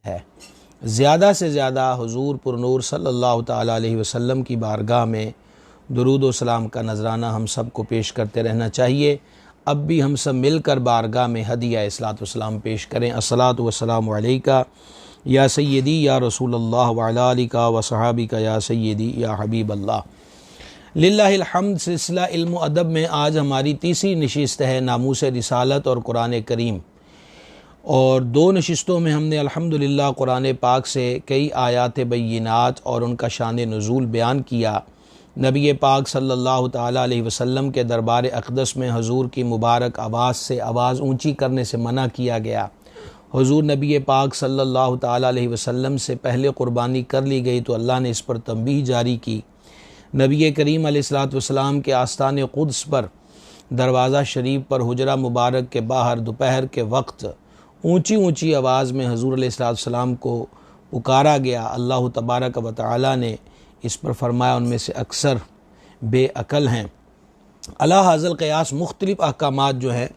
ہے۔ زیادہ سے زیادہ حضور پر نور صلی اللہ تعالیٰ علیہ وسلم کی بارگاہ میں درود و سلام کا نذرانہ ہم سب کو پیش کرتے رہنا چاہیے۔ اب بھی ہم سب مل کر بارگاہ میں ہدیہ اصلاۃ والسلام پیش کریں۔ الصلاۃ والسلام علیکہ یا سیدی یا رسول اللہ وعلی آلک و صحابک یا سیدی یا حبیب اللہ۔ للہ الحمد سلسلہ علم و ادب میں آج ہماری تیسری نشست ہے ناموس رسالت اور قرآن کریم، اور 2 نشستوں میں ہم نے الحمدللہ قرآن پاک سے کئی آیات بینات اور ان کا شان نزول بیان کیا۔ نبی پاک صلی اللہ تعالیٰ علیہ وسلم کے دربار اقدس میں حضور کی مبارک آواز سے آواز اونچی کرنے سے منع کیا گیا۔ حضور نبی پاک صلی اللہ تعالیٰ علیہ وسلم سے پہلے قربانی کر لی گئی تو اللہ نے اس پر تنبیہ جاری کی۔ نبی کریم علیہ الصلوۃ والسلام کے آستان قدس پر دروازہ شریف پر حجرہ مبارک کے باہر دوپہر کے وقت اونچی اونچی آواز میں حضور علیہ الصلوۃ والسلام کو پکارا گیا۔ اللہ تبارک و تعالیٰ نے اس پر فرمایا ان میں سے اکثر بے عقل ہیں۔ علی ھذا القیاس مختلف احکامات جو ہیں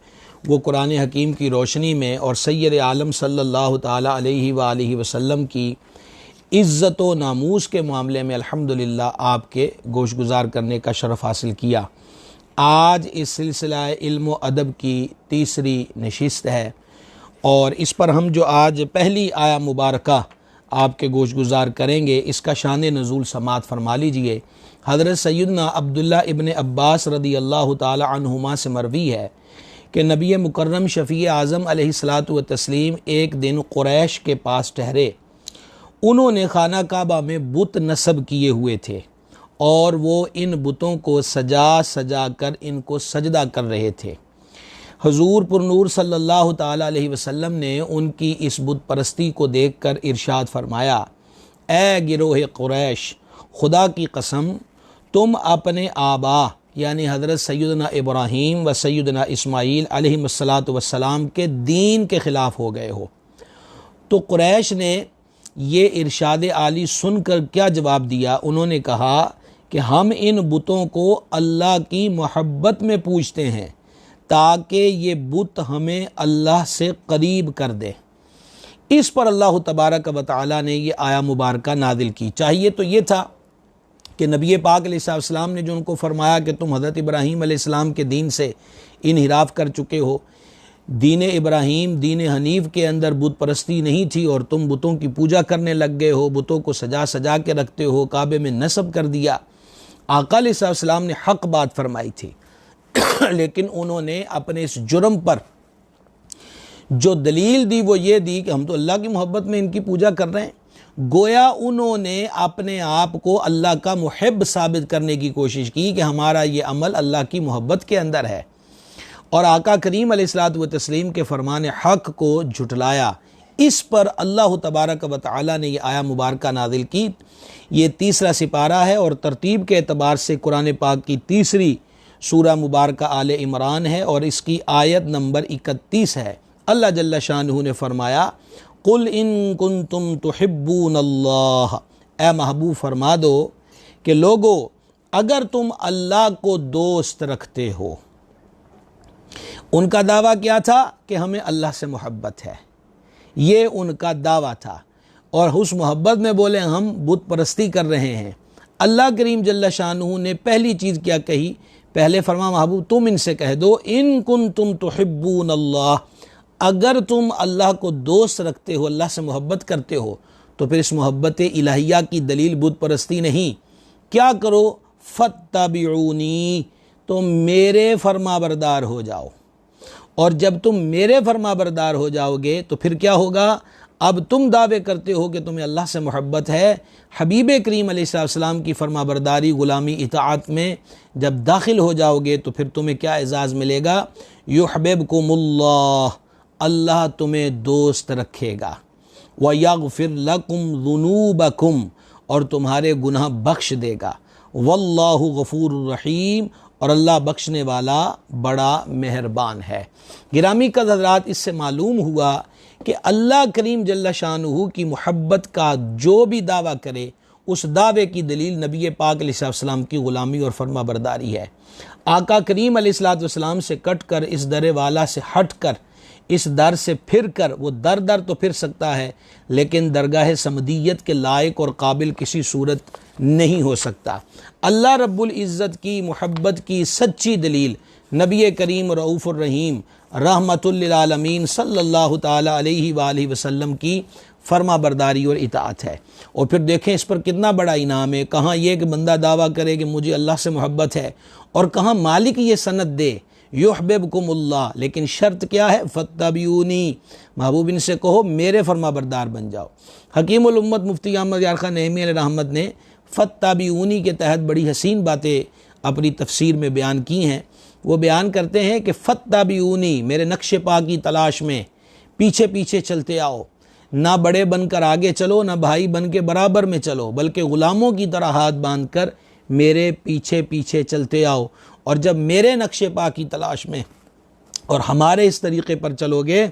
وہ قرآن حکیم کی روشنی میں اور سید عالم صلی اللہ تعالیٰ علیہ وآلہ وسلم کی عزت و ناموس کے معاملے میں الحمدللہ آپ کے گوش گزار کرنے کا شرف حاصل کیا۔ آج اس سلسلہ علم و ادب کی تیسری نشست ہے، اور اس پر ہم جو آج پہلی آیہ مبارکہ آپ کے گوش گزار کریں گے، اس کا شان نزول سماعت فرما لیجئے۔ حضرت سیدنا عبداللہ ابن عباس رضی اللہ تعالی عنہما سے مروی ہے کہ نبی مکرم شفیع اعظم علیہ الصلاۃ والتسلیم ایک دن قریش کے پاس ٹھہرے۔ انہوں نے خانہ کعبہ میں بت نصب کیے ہوئے تھے، اور وہ ان بتوں کو سجا سجا کر ان کو سجدہ کر رہے تھے۔ حضور پر نور صلی اللہ تعالیٰ علیہ وسلم نے ان کی اس بت پرستی کو دیکھ کر ارشاد فرمایا، اے گروہ قریش، خدا کی قسم تم اپنے آبا یعنی حضرت سیدنا ابراہیم و سیدنا اسماعیل علیہ السلام کے دین کے خلاف ہو گئے ہو۔ تو قریش نے یہ ارشاد عالی سن کر کیا جواب دیا؟ انہوں نے کہا کہ ہم ان بتوں کو اللہ کی محبت میں پوجتے ہیں تاکہ یہ بت ہمیں اللہ سے قریب کر دے۔ اس پر اللہ تبارک و تعالیٰ نے یہ آیہ مبارکہ نازل کی۔ چاہیے تو یہ تھا کہ نبی پاک علیہ السلام نے جو ان کو فرمایا کہ تم حضرت ابراہیم علیہ السلام کے دین سے انحراف کر چکے ہو، دین ابراہیم دین حنیف کے اندر بت پرستی نہیں تھی اور تم بتوں کی پوجا کرنے لگ گئے ہو، بتوں کو سجا سجا کے رکھتے ہو، کعبے میں نصب کر دیا۔ آقا علیہ السلام نے حق بات فرمائی تھی، لیکن انہوں نے اپنے اس جرم پر جو دلیل دی وہ یہ دی کہ ہم تو اللہ کی محبت میں ان کی پوجا کر رہے ہیں۔ گویا انہوں نے اپنے آپ کو اللہ کا محب ثابت کرنے کی کوشش کی کہ ہمارا یہ عمل اللہ کی محبت کے اندر ہے، اور آقا کریم علیہ الصلوۃ والتسلیم کے فرمان حق کو جھٹلایا۔ اس پر اللہ تبارک و تعالیٰ نے یہ آیہ مبارکہ نازل کی۔ یہ تیسرا سپارہ ہے، اور ترتیب کے اعتبار سے قرآن پاک کی تیسری سورہ مبارکہ آل عمران ہے، اور اس کی آیت نمبر 31 ہے۔ اللہ جل شانہ نے فرمایا، قل ان کنتم تحبون اللہ، اے محبوب فرما دو کہ لوگو اگر تم اللہ کو دوست رکھتے ہو۔ ان کا دعویٰ کیا تھا کہ ہمیں اللہ سے محبت ہے، یہ ان کا دعویٰ تھا، اور اس محبت میں بولے ہم بت پرستی کر رہے ہیں۔ اللہ کریم جل شانہ نے پہلی چیز کیا کہی؟ پہلے فرما محبوب تم ان سے کہہ دو ان کنتم تحبون اللہ، اگر تم اللہ کو دوست رکھتے ہو، اللہ سے محبت کرتے ہو، تو پھر اس محبت الہیہ کی دلیل بت پرستی نہیں۔ کیا کرو؟ فاتبعونی، تم میرے فرما بردار ہو جاؤ، اور جب تم میرے فرما بردار ہو جاؤ گے تو پھر کیا ہوگا؟ اب تم دعوے کرتے ہو کہ تمہیں اللہ سے محبت ہے، حبیب کریم علیہ السلام کی فرما برداری غلامی اطاعت میں جب داخل ہو جاؤ گے تو پھر تمہیں کیا اعزاز ملے گا؟ یحببکم اللہ، اللہ تمہیں دوست رکھے گا، وَيَغْفِرْ لَكُمْ ذُنُوبَكُمْ، اور تمہارے گناہ بخش دے گا، واللہ غفور الرحیم، اور اللہ بخشنے والا بڑا مہربان ہے۔ گرامی کا حضرات، اس سے معلوم ہوا کہ اللہ کریم جل شانہ کی محبت کا جو بھی دعویٰ کرے اس دعوے کی دلیل نبی پاک علیہ السلام کی غلامی اور فرما برداری ہے۔ آقا کریم علیہ السلام سے کٹ کر اس در والا سے ہٹ کر اس در سے پھر کر وہ در تو پھر سکتا ہے، لیکن درگاہ صمدیت کے لائق اور قابل کسی صورت نہیں ہو سکتا۔ اللہ رب العزت کی محبت کی سچی دلیل نبی کریم رؤوف الرحیم رحمت للعالمین صلی اللہ تعالی علیہ وآلہ وسلم کی فرما برداری اور اطاعت ہے۔ اور پھر دیکھیں اس پر کتنا بڑا انعام ہے، کہاں یہ کہ بندہ دعویٰ کرے کہ مجھے اللہ سے محبت ہے، اور کہاں مالک یہ سند دے یحببکم اللہ، لیکن شرط کیا ہے؟ فاتبعونی، محبوب ان سے کہو میرے فرما بردار بن جاؤ۔ حکیم الامت مفتی احمد یار خان نعیمی علیہ رحمت نے فاتبعونی کے تحت بڑی حسین باتیں اپنی تفسیر میں بیان کی ہیں۔ وہ بیان کرتے ہیں کہ فاتبعونی، میرے نقش پا کی تلاش میں پیچھے پیچھے چلتے آؤ، نہ بڑے بن کر آگے چلو، نہ بھائی بن کے برابر میں چلو، بلکہ غلاموں کی طرح ہاتھ باندھ کر میرے پیچھے پیچھے چلتے آؤ۔ اور جب میرے نقش پا کی تلاش میں اور ہمارے اس طریقے پر چلو گے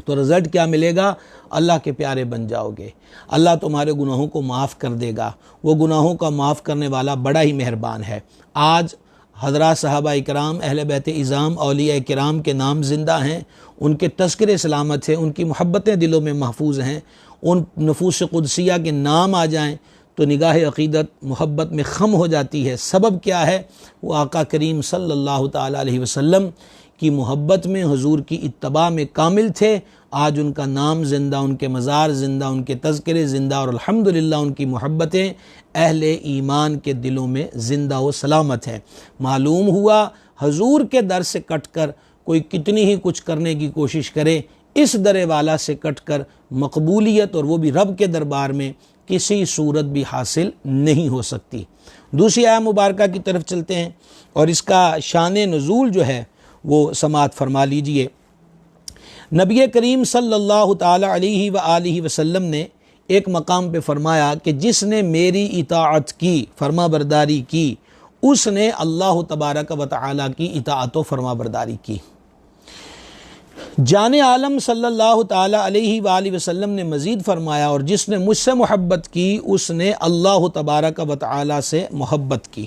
تو رزلٹ کیا ملے گا؟ اللہ کے پیارے بن جاؤ گے، اللہ تمہارے گناہوں کو معاف کر دے گا، وہ گناہوں کا معاف کرنے والا بڑا ہی مہربان ہے۔ آج حضرات صحابہ اکرام، اہل بیت اعظام، اولیاء کرام کے نام زندہ ہیں، ان کے تذکرے سلامت ہیں، ان کی محبتیں دلوں میں محفوظ ہیں۔ ان نفوس قدسیہ کے نام آ جائیں تو نگاہ عقیدت محبت میں خم ہو جاتی ہے۔ سبب کیا ہے؟ وہ آقا کریم صلی اللہ تعالی علیہ وسلم کی محبت میں، حضور کی اتباع میں کامل تھے۔ آج ان کا نام زندہ، ان کے مزار زندہ، ان کے تذکرے زندہ، اور الحمدللہ ان کی محبتیں اہل ایمان کے دلوں میں زندہ و سلامت ہے۔ معلوم ہوا حضور کے در سے کٹ کر کوئی کتنی ہی کچھ کرنے کی کوشش کرے، اس در والا سے کٹ کر مقبولیت، اور وہ بھی رب کے دربار میں، کسی صورت بھی حاصل نہیں ہو سکتی۔ دوسری آیہ مبارکہ کی طرف چلتے ہیں اور اس کا شان نزول جو ہے وہ سماعت فرما لیجئے۔ نبی کریم صلی اللہ تعالی علیہ وآلہ وسلم نے ایک مقام پہ فرمایا کہ جس نے میری اطاعت کی، فرما برداری کی، اس نے اللہ تبارک و تعالی کی اطاعت و فرما برداری کی۔ جان عالم صلی اللہ تعالی علیہ وآلہ وسلم نے مزید فرمایا، اور جس نے مجھ سے محبت کی اس نے اللہ تبارک و تعالی سے محبت کی۔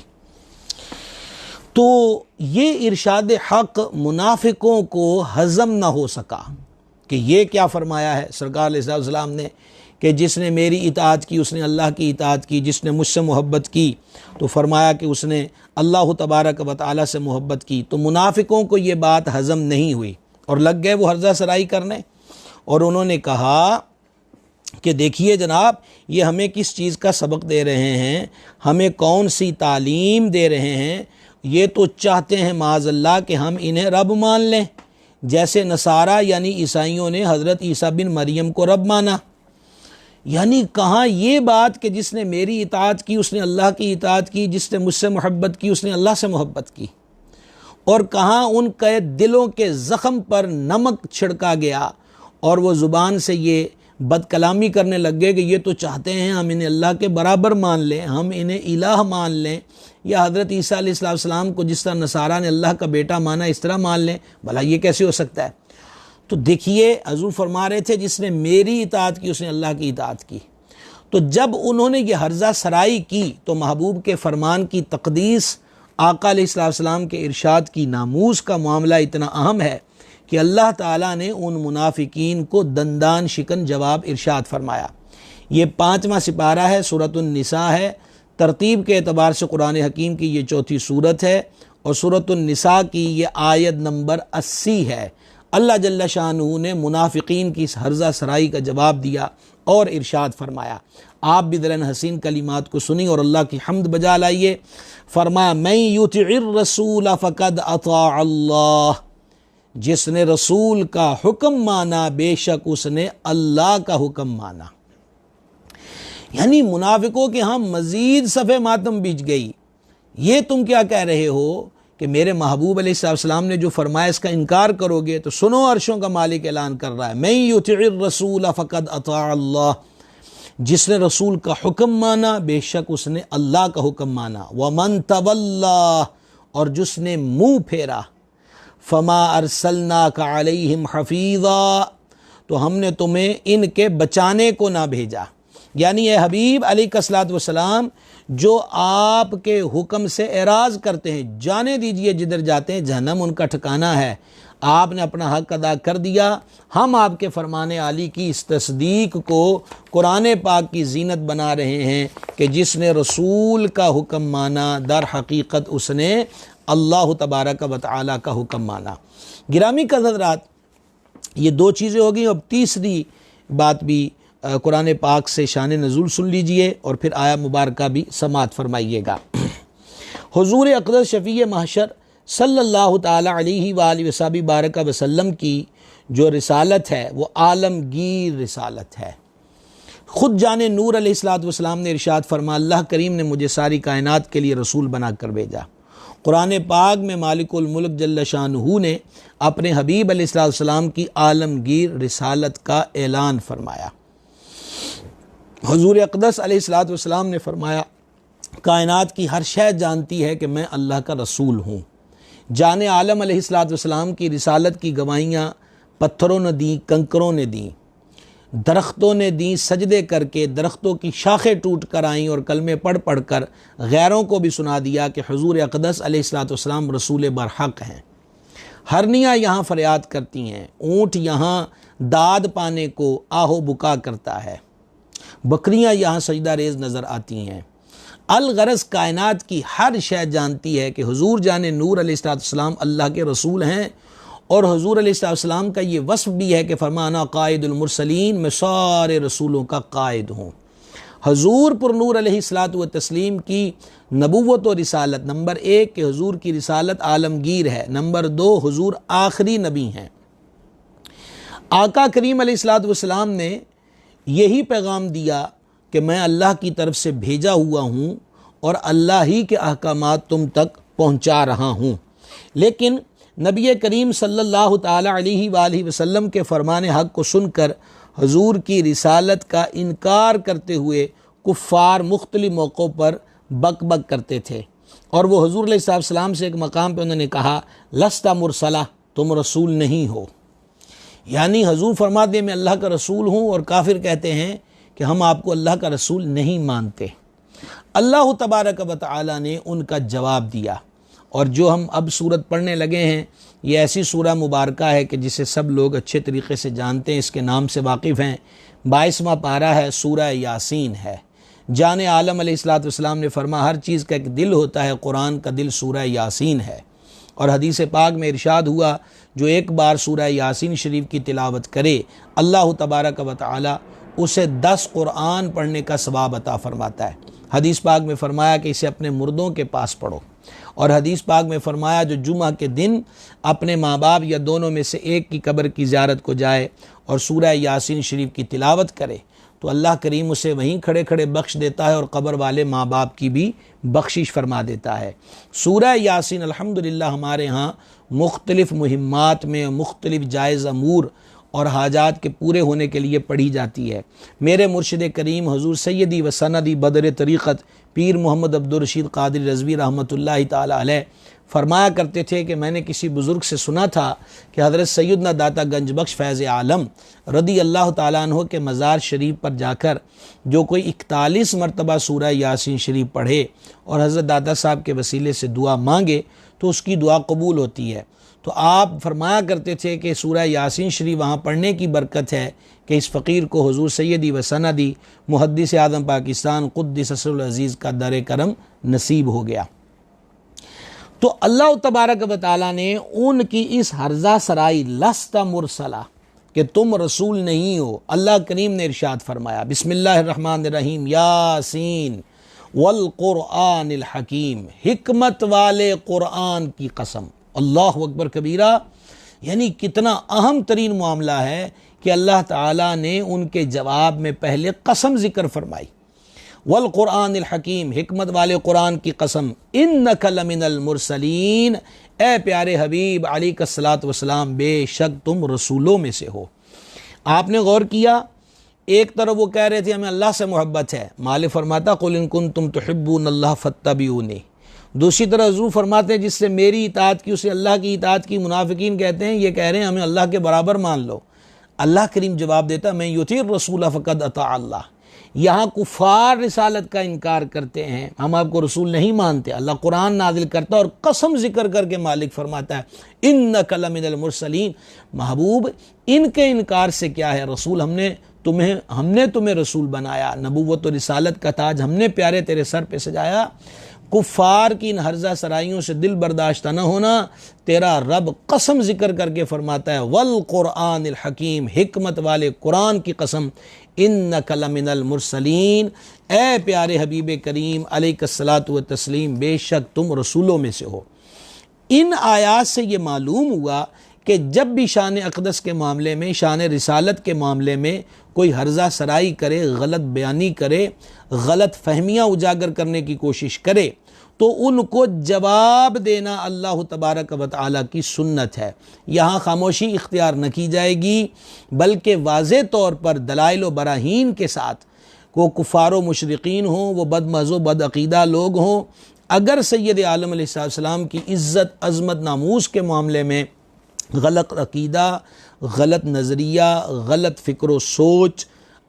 تو یہ ارشاد حق منافقوں کو ہضم نہ ہو سکا کہ یہ کیا فرمایا ہے سرکار علیہ السلام نے کہ جس نے میری اطاعت کی اس نے اللہ کی اطاعت کی، جس نے مجھ سے محبت کی تو فرمایا کہ اس نے اللہ تبارک و تعالی سے محبت کی۔ تو منافقوں کو یہ بات ہضم نہیں ہوئی اور لگ گئے وہ ہرزہ سرائی کرنے، اور انہوں نے کہا کہ دیکھیے جناب، یہ ہمیں کس چیز کا سبق دے رہے ہیں، ہمیں کون سی تعلیم دے رہے ہیں؟ یہ تو چاہتے ہیں معاذ اللہ کہ ہم انہیں رب مان لیں، جیسے نصارہ یعنی عیسائیوں نے حضرت عیسیٰ بن مریم کو رب مانا۔ یعنی کہاں یہ بات کہ جس نے میری اطاعت کی اس نے اللہ کی اطاعت کی، جس نے مجھ سے محبت کی اس نے اللہ سے محبت کی، اور کہاں ان کے دلوں کے زخم پر نمک چھڑکا گیا اور وہ زبان سے یہ بد کلامی کرنے لگ گئے کہ یہ تو چاہتے ہیں ہم انہیں اللہ کے برابر مان لیں، ہم انہیں الہ مان لیں، یا حضرت عیسیٰ علیہ السلام کو جس طرح نصارہ نے اللہ کا بیٹا مانا اس طرح مان لیں۔ بھلا یہ کیسے ہو سکتا ہے؟ تو دیکھیے حضور فرما رہے تھے جس نے میری اطاعت کی اس نے اللہ کی اطاعت کی۔ تو جب انہوں نے یہ ہرزہ سرائی کی تو محبوب کے فرمان کی تقدیس، آقا علیہ السلام کے ارشاد کی ناموس کا معاملہ اتنا اہم ہے کہ اللہ تعالیٰ نے ان منافقین کو دندان شکن جواب ارشاد فرمایا۔ یہ 5واں سپارہ ہے، سورۃ النساء ہے، ترتیب کے اعتبار سے قرآن حکیم کی یہ 4تھی سورت ہے، اور سورۃ النساء کی یہ آیت نمبر 80 ہے۔ اللہ جل شانہ نے منافقین کی اس ہرزہ سرائی کا جواب دیا اور ارشاد فرمایا۔ آپ بھی ذرا حسین کلمات کو سنیں اور اللہ کی حمد بجا لائیے۔ فرمایا من یطع الرسول فقد اطاع اللہ، جس نے رسول کا حکم مانا بے شک اس نے اللہ کا حکم مانا۔ یعنی منافقوں کے ہاں مزید صفحہ ماتم بیچ گئی۔ یہ تم کیا کہہ رہے ہو کہ میرے محبوب علیہ السلام نے جو فرمایا اس کا انکار کرو گے؟ تو سنو، عرشوں کا مالک اعلان کر رہا ہے من یطع الرسول فقد اطاع اللہ، جس نے رسول کا حکم مانا بے شک اس نے اللہ کا حکم مانا۔ ومن تولی، اور جس نے منہ پھیرا، فما ارسلناک علیہم حفیظا، تو ہم نے تمہیں ان کے بچانے کو نہ بھیجا۔ یعنی اے حبیب علیہ الصلوۃ والسلام، جو آپ کے حکم سے اعراض کرتے ہیں، جانے دیجئے جدھر جاتے ہیں، جہنم ان کا ٹھکانہ ہے۔ آپ نے اپنا حق ادا کر دیا۔ ہم آپ کے فرمان عالی کی اس تصدیق کو قرآن پاک کی زینت بنا رہے ہیں کہ جس نے رسول کا حکم مانا در حقیقت اس نے اللہ تبارک و تعالی کا حکم مانا۔ گرامی حضرات، یہ دو چیزیں ہو گئیں۔ اب تیسری بات بھی قرآن پاک سے شان نزول سن لیجئے اور پھر آیا مبارکہ بھی سماعت فرمائیے گا۔ حضور اقدس شفیع محشر صلی اللہ تعالی علیہ وآلہ وصحبہ بارک وسلم کی جو رسالت ہے وہ عالمگیر رسالت ہے۔ خود جان نور علیہ الصلوۃ والسلام نے ارشاد فرما، اللہ کریم نے مجھے ساری کائنات کے لیے رسول بنا کر بھیجا۔ قرآن پاک میں مالک الملک جل شانہ نے اپنے حبیب علیہ الصلوۃ والسلام کی عالمگیر رسالت کا اعلان فرمایا۔ حضور اقدس علیہ الصلوۃ والسلام نے فرمایا، کائنات کی ہر شے جانتی ہے کہ میں اللہ کا رسول ہوں۔ جان عالم علیہ الصلوۃ والسلام کی رسالت کی گواہیاں پتھروں نے دیں، کنکروں نے دیں، درختوں نے دیں، سجدے کر کے درختوں کی شاخیں ٹوٹ کر آئیں اور کلمے پڑھ پڑھ کر غیروں کو بھی سنا دیا کہ حضور اقدس علیہ الصلوۃ والسلام رسول برحق ہیں۔ ہرنیاں یہاں فریاد کرتی ہیں، اونٹ یہاں داد پانے کو آہو بکا کرتا ہے، بکریاں یہاں سجدہ ریز نظر آتی ہیں۔ الغرض کائنات کی ہر شے جانتی ہے کہ حضور جان نور علیہ السلام اللہ کے رسول ہیں، اور حضور علیہ السلام کا یہ وصف بھی ہے کہ فرمانا قائد المرسلین، میں سارے رسولوں کا قائد ہوں۔ حضور پر نور علیہ الصلوۃ والتسلیم کی نبوت و رسالت، نمبر 1 کہ حضور کی رسالت عالمگیر ہے، نمبر 2 حضور آخری نبی ہیں۔ آقا کریم علیہ الصلوۃ والسلام نے یہی پیغام دیا کہ میں اللہ کی طرف سے بھیجا ہوا ہوں اور اللہ ہی کے احکامات تم تک پہنچا رہا ہوں۔ لیکن نبی کریم صلی اللہ تعالی علیہ وآلہ وسلم کے فرمان حق کو سن کر حضور کی رسالت کا انکار کرتے ہوئے کفار مختلف موقعوں پر بک بک کرتے تھے، اور وہ حضور علیہ السلام سے ایک مقام پہ انہوں نے کہا، لست مرسلہ، تم رسول نہیں ہو۔ یعنی حضور فرماتے ہیں میں اللہ کا رسول ہوں، اور کافر کہتے ہیں کہ ہم آپ کو اللہ کا رسول نہیں مانتے۔ اللہ تبارک و تعالی نے ان کا جواب دیا، اور جو ہم اب سورت پڑھنے لگے ہیں یہ ایسی سورہ مبارکہ ہے کہ جسے سب لوگ اچھے طریقے سے جانتے ہیں، اس کے نام سے واقف ہیں۔ 22واں پارہ ہے، سورہ یاسین ہے۔ جان عالم علیہ الصلوۃ والسلام نے فرمایا ہر چیز کا ایک دل ہوتا ہے، قرآن کا دل سورہ یاسین ہے۔ اور حدیث پاک میں ارشاد ہوا، جو ایک بار سورہ یاسین شریف کی تلاوت کرے اللہ تبارک و تعالی اسے 10 قرآن پڑھنے کا ثواب عطا فرماتا ہے۔ حدیث پاک میں فرمایا کہ اسے اپنے مردوں کے پاس پڑھو، اور حدیث پاک میں فرمایا جو جمعہ کے دن اپنے ماں باپ یا دونوں میں سے ایک کی قبر کی زیارت کو جائے اور سورہ یاسین شریف کی تلاوت کرے تو اللہ کریم اسے وہیں کھڑے کھڑے بخش دیتا ہے، اور قبر والے ماں باپ کی بھی بخشش فرما دیتا ہے۔ سورہ یاسین الحمدللہ ہمارے ہاں مختلف مہمات میں مختلف جائز امور اور حاجات کے پورے ہونے کے لیے پڑھی جاتی ہے۔ میرے مرشد کریم حضور سیدی و سندی بدر طریقت پیر محمد عبدالرشید قادری رضوی رحمۃ اللہ تعالی علیہ فرمایا کرتے تھے کہ میں نے کسی بزرگ سے سنا تھا کہ حضرت سیدنا داتا گنج بخش فیض عالم رضی اللہ تعالیٰ عنہ کے مزار شریف پر جا کر جو کوئی 41 مرتبہ سورہ یاسین شریف پڑھے اور حضرت داتا صاحب کے وسیلے سے دعا مانگے تو اس کی دعا قبول ہوتی ہے۔ تو آپ فرمایا کرتے تھے کہ سورہ یاسین شریف وہاں پڑھنے کی برکت ہے کہ اس فقیر کو حضور سیدی و سندی محدث اعظم پاکستان قدس سر العزیز کا در کرم نصیب ہو گیا۔ تو اللہ تبارک و تعالیٰ نے ان کی اس ہرزہ سرائی لست مرسلہ کہ تم رسول نہیں ہو، اللہ کریم نے ارشاد فرمایا بسم اللہ الرحمن الرحیم یاسین والقرآن الحکیم، حکمت والے قرآن کی قسم۔ اللہ اکبر کبیرہ، یعنی کتنا اہم ترین معاملہ ہے کہ اللہ تعالیٰ نے ان کے جواب میں پہلے قسم ذکر فرمائی، والقرآن الحکیم، حکمت والے قرآن کی قسم، انک لمن المرسلین، اے پیارے حبیب علیہ الصلوۃ والسلام بے شک تم رسولوں میں سے ہو۔ آپ نے غور کیا، ایک طرف وہ کہہ رہے تھے ہمیں اللہ سے محبت ہے، مالک فرماتا قل ان کنتم تحبون اللہ فاتبعونی، دوسری طرف حضور فرماتے ہیں جس سے میری اطاعت کی اسے اللہ کی اطاعت کی۔ منافقین کہتے ہیں یہ کہہ رہے ہیں ہمیں اللہ کے برابر مان لو۔ اللہ کریم جواب دیتا میں یطیع الرسول فقد اطاع اللہ، یہاں کفار رسالت کا انکار کرتے ہیں، ہم آپ کو رسول نہیں مانتے، اللہ قرآن نازل کرتا ہے اور قسم ذکر کر کے مالک فرماتا ہے انک لمن المرسلین، محبوب ان کے انکار سے کیا ہے، رسول ہم نے تمہیں رسول بنایا، نبوت و رسالت کا تاج ہم نے پیارے تیرے سر پہ سجایا۔ کفار کی ان ہرزہ سرائیوں سے دل برداشتہ نہ ہونا، تیرا رب قسم ذکر کر کے فرماتا ہے والقرآن الحکیم، حکمت والے قرآن کی قسم، انک لمن المرسلین، اے پیارے حبیب کریم علیہ الصلاۃ والتسلیم، بے شک تم رسولوں میں سے ہو۔ ان آیات سے یہ معلوم ہوا کہ جب بھی شان اقدس کے معاملے میں، شان رسالت کے معاملے میں کوئی ہرزہ سرائی کرے، غلط بیانی کرے، غلط فہمیاں اجاگر کرنے کی کوشش کرے، تو ان کو جواب دینا اللہ تبارک و تعالیٰ کی سنت ہے۔ یہاں خاموشی اختیار نہ کی جائے گی، بلکہ واضح طور پر دلائل و براہین کے ساتھ، وہ کفار و مشرقین ہوں، وہ بد مذہب و بد عقیدہ لوگ ہوں، اگر سید عالم علیہ السلام کی عزت، عظمت، ناموس کے معاملے میں غلط عقیدہ، غلط نظریہ، غلط فکر و سوچ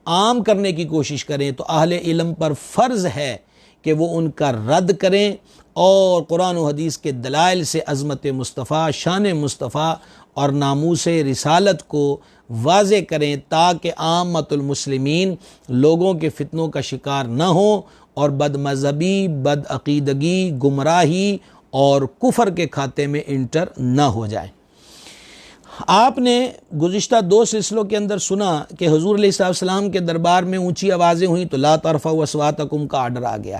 عام کرنے کی کوشش کریں تو اہل علم پر فرض ہے کہ وہ ان کا رد کریں اور قرآن و حدیث کے دلائل سے عظمت مصطفیٰ، شان مصطفیٰ اور ناموس رسالت کو واضح کریں، تاکہ عامۃ المسلمین لوگوں کے فتنوں کا شکار نہ ہوں اور بد مذہبی، بد عقیدگی، گمراہی اور کفر کے کھاتے میں انٹر نہ ہو جائیں۔ آپ نے گزشتہ 2 سلسلوں کے اندر سنا کہ حضور علیہ السلام کے دربار میں اونچی آوازیں ہوئیں تو لا ترفعوا اصواتکم کا آرڈر آ گیا۔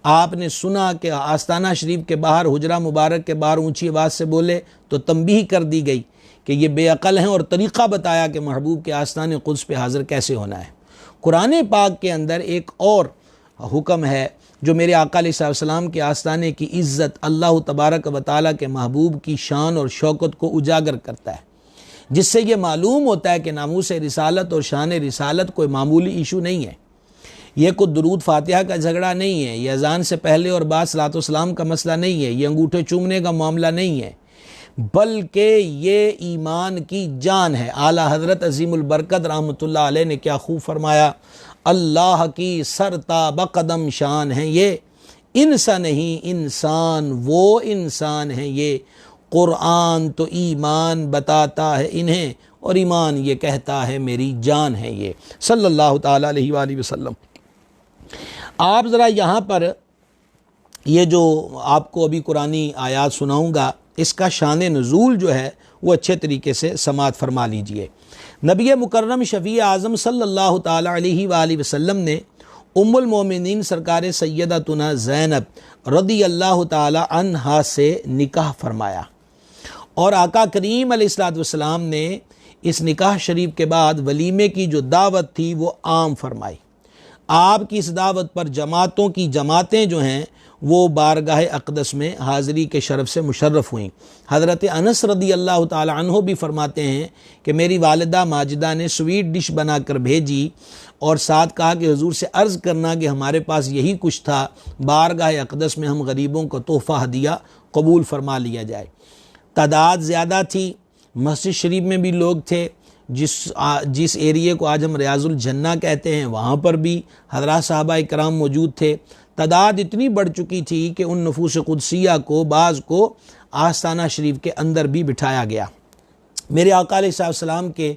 آپ نے سنا کہ آستانہ شریف کے باہر، حجرہ مبارک کے باہر اونچی آواز سے بولے تو تنبیہ کر دی گئی کہ یہ بے عقل ہیں، اور طریقہ بتایا کہ محبوب کے آستان قدس پہ حاضر کیسے ہونا ہے۔ قرآن پاک کے اندر ایک اور حکم ہے جو میرے آقا علیہ السلام کے آستانے کی عزت، اللہ تبارک و تعالیٰ کے محبوب کی شان اور شوکت کو اجاگر کرتا ہے، جس سے یہ معلوم ہوتا ہے کہ ناموس رسالت اور شان رسالت کوئی معمولی ایشو نہیں ہے، یہ کوئی درود فاتحہ کا جھگڑا نہیں ہے، یہ اذان سے پہلے اور بعد صلاۃ و سلام کا مسئلہ نہیں ہے، یہ انگوٹھے چومنے کا معاملہ نہیں ہے، بلکہ یہ ایمان کی جان ہے۔ اعلیٰ حضرت عظیم البرکت رحمۃ اللہ علیہ نے کیا خوب فرمایا، اللہ کی سرتا بقدم شان ہے یہ، انسا نہیں انسان وہ انسان ہے یہ، قرآن تو ایمان بتاتا ہے انہیں اور ایمان یہ کہتا ہے میری جان ہے یہ، صلی اللہ تعالیٰ علیہ وآلہ وسلم۔ آپ ذرا یہاں پر یہ جو آپ کو ابھی قرآنی آیات سناؤں گا، اس کا شان نزول جو ہے وہ اچھے طریقے سے سماعت فرما لیجئے۔ نبی مکرم شفیع اعظم صلی اللہ تعالیٰ علیہ وآلہ وسلم نے ام المومنین سرکار سیدتنا زینب رضی اللہ تعالیٰ عنہا سے نکاح فرمایا، اور آقا کریم علیہ السلام نے اس نکاح شریف کے بعد ولیمے کی جو دعوت تھی وہ عام فرمائی۔ آپ کی اس دعوت پر جماعتوں کی جماعتیں جو ہیں وہ بارگاہ اقدس میں حاضری کے شرف سے مشرف ہوئیں۔ حضرت انس رضی اللہ تعالی عنہ بھی فرماتے ہیں کہ میری والدہ ماجدہ نے سویٹ ڈش بنا کر بھیجی اور ساتھ کہا کہ حضور سے عرض کرنا کہ ہمارے پاس یہی کچھ تھا، بارگاہ اقدس میں ہم غریبوں کو تحفہ ہدیہ قبول فرما لیا جائے۔ تعداد زیادہ تھی، مسجد شریف میں بھی لوگ تھے، جس ایریے کو آج ہم ریاض الجنہ کہتے ہیں وہاں پر بھی حضرات صحابہ کرام موجود تھے۔ تعداد اتنی بڑھ چکی تھی کہ ان نفوس قدسیہ کو بعض کو آستانہ شریف کے اندر بھی بٹھایا گیا۔ میرے آقا علیہ السلام کے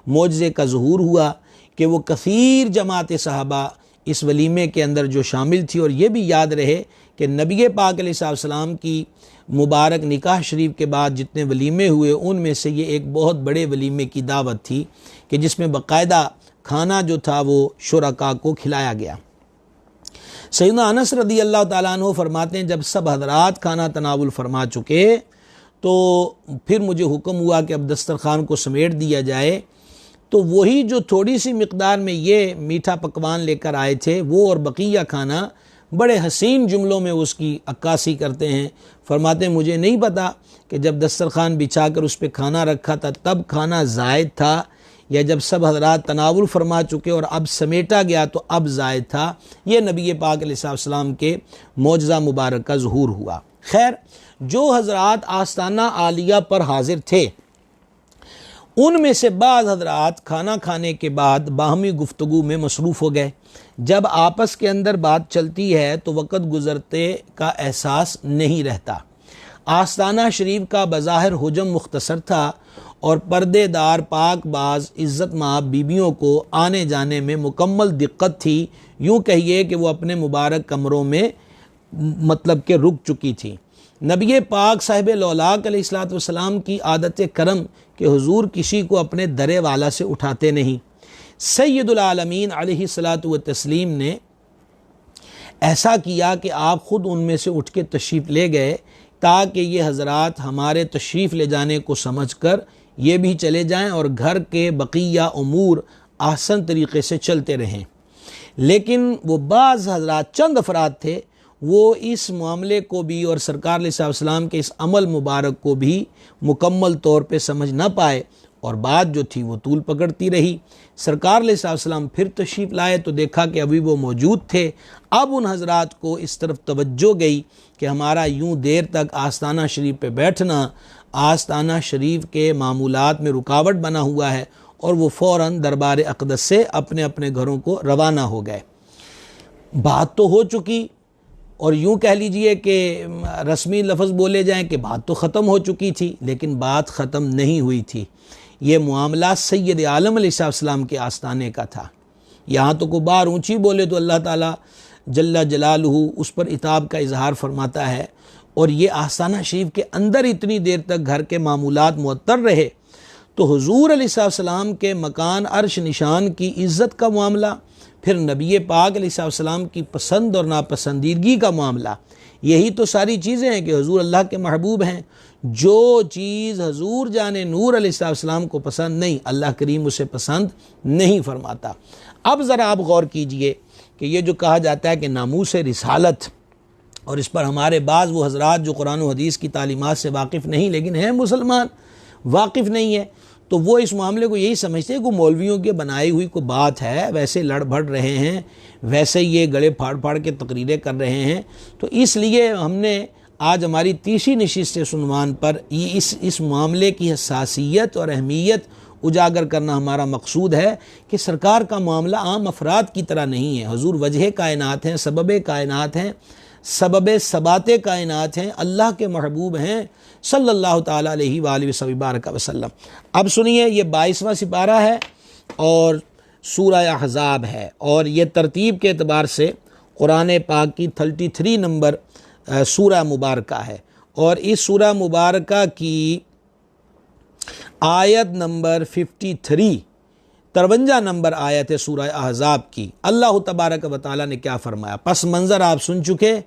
معجزے کا ظہور ہوا کہ وہ کثیر جماعت صحابہ اس ولیمے کے اندر جو شامل تھی، اور یہ بھی یاد رہے کہ نبی پاک علیہ السلام کی مبارک نکاح شریف کے بعد جتنے ولیمے ہوئے ان میں سے یہ ایک بہت بڑے ولیمے کی دعوت تھی کہ جس میں باقاعدہ کھانا جو تھا وہ شرکاء کو کھلایا گیا۔ سیدنا انس رضی اللہ تعالیٰ عنہ فرماتے ہیں جب سب حضرات کھانا تناول فرما چکے تو پھر مجھے حکم ہوا کہ اب دسترخوان کو سمیٹ دیا جائے، تو وہی جو تھوڑی سی مقدار میں یہ میٹھا پکوان لے کر آئے تھے وہ اور بقیہ کھانا بڑے حسین جملوں میں اس کی عکاسی کرتے ہیں۔ فرماتے ہیں مجھے نہیں پتا کہ جب دسترخوان بچھا کر اس پہ کھانا رکھا تھا تب کھانا زائد تھا یا جب سب حضرات تناول فرما چکے اور اب سمیٹا گیا تو اب زائد تھا۔ یہ نبی پاک علیہ السلام کے معجزہ مبارک کا ظہور ہوا۔ خیر، جو حضرات آستانہ عالیہ پر حاضر تھے ان میں سے بعض حضرات کھانا کھانے کے بعد باہمی گفتگو میں مصروف ہو گئے۔ جب آپس کے اندر بات چلتی ہے تو وقت گزرتے کا احساس نہیں رہتا۔ آستانہ شریف کا بظاہر حجم مختصر تھا اور پردے دار پاک باز عزت مآب بیویوں کو آنے جانے میں مکمل دقت تھی، یوں کہیے کہ وہ اپنے مبارک کمروں میں مطلب کہ رک چکی تھی۔ نبی پاک صاحب لولاک علیہ الصلوۃ والسلام کی عادت کرم کہ حضور کسی کو اپنے درے والا سے اٹھاتے نہیں۔ سید العالمین علیہ الصلوۃ والتسلیم نے ایسا کیا کہ آپ خود ان میں سے اٹھ کے تشریف لے گئے تاکہ یہ حضرات ہمارے تشریف لے جانے کو سمجھ کر یہ بھی چلے جائیں اور گھر کے بقیہ امور احسن طریقے سے چلتے رہیں۔ لیکن وہ بعض حضرات چند افراد تھے، وہ اس معاملے کو بھی اور سرکار علیہ السلام کے اس عمل مبارک کو بھی مکمل طور پہ سمجھ نہ پائے اور بات جو تھی وہ طول پکڑتی رہی۔ سرکار علیہ السلام پھر تشریف لائے تو دیکھا کہ ابھی وہ موجود تھے۔ اب ان حضرات کو اس طرف توجہ گئی کہ ہمارا یوں دیر تک آستانہ شریف پہ بیٹھنا آستانہ شریف کے معمولات میں رکاوٹ بنا ہوا ہے، اور وہ فوراً دربار اقدس سے اپنے اپنے گھروں کو روانہ ہو گئے۔ بات تو ہو چکی، اور یوں کہہ لیجئے کہ رسمی لفظ بولے جائیں کہ بات تو ختم ہو چکی تھی، لیکن بات ختم نہیں ہوئی تھی۔ یہ معاملہ سید عالم علیہ السلام کے آستانے کا تھا۔ یہاں تو کوئی بار اونچی بولے تو اللہ تعالیٰ جل جلالہ اس پر عتاب کا اظہار فرماتا ہے، اور یہ آستانہ شریف کے اندر اتنی دیر تک گھر کے معمولات معطل رہے تو حضور علیہ السلام کے مکان عرش نشان کی عزت کا معاملہ، پھر نبی پاک علیہ السلام کی پسند اور ناپسندیدگی کا معاملہ، یہی تو ساری چیزیں ہیں کہ حضور اللہ کے محبوب ہیں۔ جو چیز حضور جان نور علیہ السلام کو پسند نہیں، اللہ کریم اسے پسند نہیں فرماتا۔ اب ذرا آپ غور کیجئے کہ یہ جو کہا جاتا ہے کہ ناموس رسالت، اور اس پر ہمارے بعض وہ حضرات جو قرآن و حدیث کی تعلیمات سے واقف نہیں لیکن ہیں مسلمان، واقف نہیں ہے، تو وہ اس معاملے کو یہی سمجھتے ہیں کہ مولویوں کی بنائی ہوئی کوئی بات ہے، ویسے لڑ بھڑ رہے ہیں، ویسے یہ گڑے پھاڑ پھاڑ کے تقریریں کر رہے ہیں۔ تو اس لیے ہم نے آج ہماری تیسری نشست عنوان پر اس معاملے کی حساسیت اور اہمیت اجاگر کرنا ہمارا مقصود ہے کہ سرکار کا معاملہ عام افراد کی طرح نہیں ہے۔ حضور وجہ کائنات ہیں، سبب کائنات ہیں، سبب ثبات کائنات ہیں، اللہ کے محبوب ہیں صلی اللہ تعالیٰ علیہ وآلہ وسلم۔ اب سنیے، یہ 22واں سپارہ ہے اور سورہ احزاب ہے، اور یہ ترتیب کے اعتبار سے قرآن پاک کی 33 نمبر سورہ مبارکہ ہے، اور اس سورہ مبارکہ کی آیت نمبر 53 نمبر آیت ہے سورہ احزاب کی۔ اللہ تبارک و تعالیٰ نے کیا فرمایا؟ پس منظر آپ سن چکے،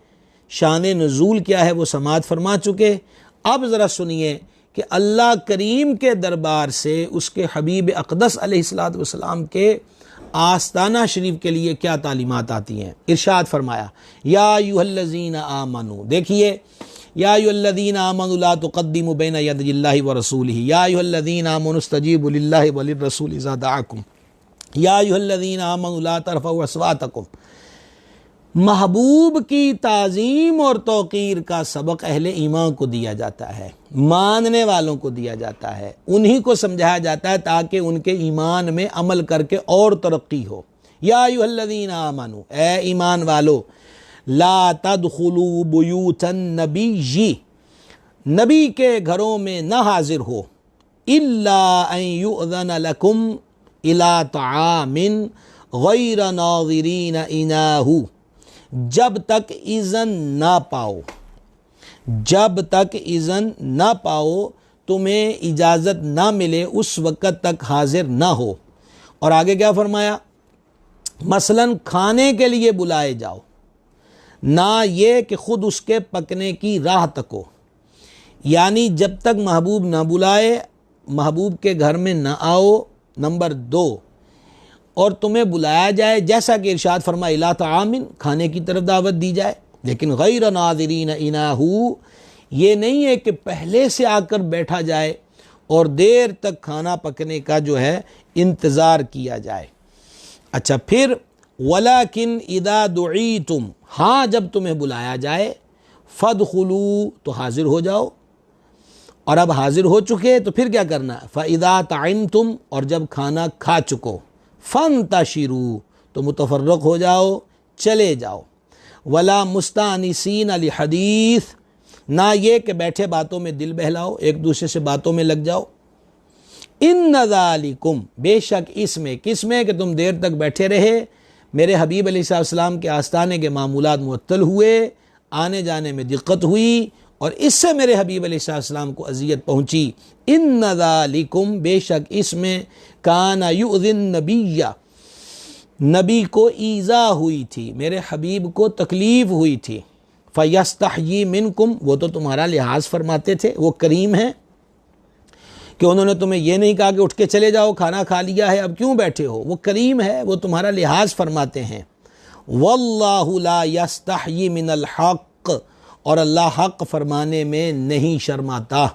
شان نزول کیا ہے وہ سماعت فرما چکے۔ اب ذرا سنیے کہ اللہ کریم کے دربار سے اس کے حبیب اقدس علیہ الصلوۃ والسلام کے آستانہ شریف کے لیے کیا تعلیمات آتی ہیں۔ ارشاد فرمایا، یا ایھا الذین آمنوا، دیکھیے، یا ایھا الذین آمنوا لا تقدموا بین یدی اللہ ورسولہ، یا ایھا الذین آمنوا استجیبوا للہ وللرسول اذا دعاکم، یا ایھا الذین آمنوا لا ترفعوا اصواتکم۔ محبوب کی تعظیم اور توقیر کا سبق اہل ایمان کو دیا جاتا ہے، ماننے والوں کو دیا جاتا ہے، انہی کو سمجھایا جاتا ہے تاکہ ان کے ایمان میں عمل کر کے اور ترقی ہو۔ یا ایھا الذین آمنوا، اے ایمان والو، لا تدخلوا بیوت النبی، نبی کے گھروں میں نہ حاضر ہو، الا ان یؤذن لکم الی طعام غیر ناظرین اناہ، جب تک اذن نہ پاؤ، جب تک اذن نہ پاؤ، تمہیں اجازت نہ ملے اس وقت تک حاضر نہ ہو۔ اور آگے کیا فرمایا؟ مثلا کھانے کے لیے بلائے جاؤ، نہ یہ کہ خود اس کے پکنے کی راہ تکو، یعنی جب تک محبوب نہ بلائے، محبوب کے گھر میں نہ آؤ۔ نمبر 2، اور تمہیں بلایا جائے جیسا کہ ارشاد فرمایا الی طعام، کھانے کی طرف دعوت دی جائے، لیکن غیر ناظرین اناہ، یہ نہیں ہے کہ پہلے سے آ کر بیٹھا جائے اور دیر تک کھانا پکنے کا جو ہے انتظار کیا جائے۔ اچھا، پھر ولیکن اذا دعیتم، ہاں جب تمہیں بلایا جائے، فادخلوا، تو حاضر ہو جاؤ، اور اب حاضر ہو چکے تو پھر کیا کرنا ہے؟ فَإِذَا طَعِمْتُمْ، اور جب کھانا کھا چکو، فَانْتَشِرُوا، تو متفرق ہو جاؤ، چلے جاؤ، وَلَا مُسْتَأْنِسِينَ لِحَدِيثٍ، نہ یہ کہ بیٹھے باتوں میں دل بہلاؤ، ایک دوسرے سے باتوں میں لگ جاؤ۔ اِنَّ ذَلِكُمْ، بے شک اس میں، کس میں کہ تم دیر تک بیٹھے رہے، میرے حبیب علیہ السلام کے آستانے کے معمولات معطل ہوئے، آنے جانے میں دقت ہوئی، اور اس سے میرے حبیب علیہ السلام کو اذیت پہنچی۔ ان ذالکم، بے شک اس میں، کان یؤذی النبی، نبی کو ایذا ہوئی تھی، میرے حبیب کو تکلیف ہوئی تھی۔ فیستحیی منکم، وہ تو تمہارا لحاظ فرماتے تھے، وہ کریم ہیں کہ انہوں نے تمہیں یہ نہیں کہا کہ اٹھ کے چلے جاؤ، کھانا کھا لیا ہے اب کیوں بیٹھے ہو، وہ کریم ہے، وہ تمہارا لحاظ فرماتے ہیں۔ واللہ لا یستحیی من الحق، اور اللہ حق فرمانے میں نہیں شرماتا۔